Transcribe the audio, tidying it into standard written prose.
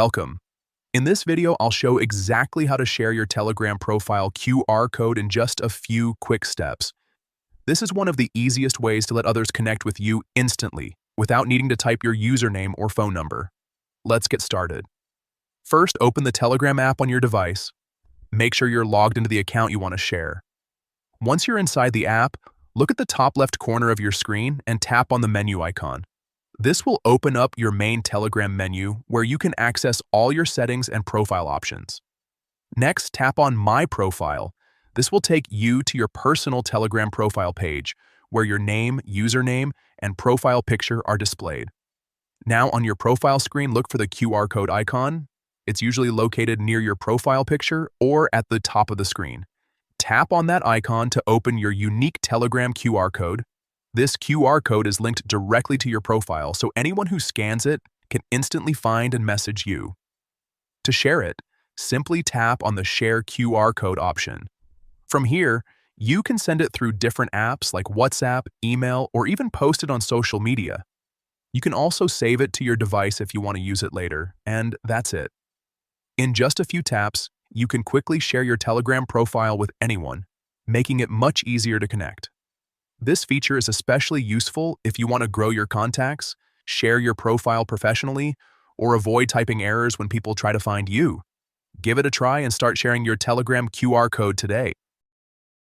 Welcome. In this video, I'll show exactly how to share your Telegram profile QR code in just a few quick steps. This is one of the easiest ways to let others connect with you instantly, without needing to type your username or phone number. Let's get started. First, open the Telegram app on your device. Make sure you're logged into the account you want to share. Once you're inside the app, look at the top left corner of your screen and tap on the menu icon. This will open up your main Telegram menu where you can access all your settings and profile options. Next, tap on My Profile. This will take you to your personal Telegram profile page where your name, username, and profile picture are displayed. Now on your profile screen, look for the QR code icon. It's usually located near your profile picture or at the top of the screen. Tap on that icon to open your unique Telegram QR code. This QR code is linked directly to your profile, so anyone who scans it can instantly find and message you. To share it, simply tap on the Share QR code option. From here, you can send it through different apps like WhatsApp, email, or even post it on social media. You can also save it to your device if you want to use it later, and that's it. In just a few taps, you can quickly share your Telegram profile with anyone, making it much easier to connect. This feature is especially useful if you want to grow your contacts, share your profile professionally, or avoid typing errors when people try to find you. Give it a try and start sharing your Telegram QR code today.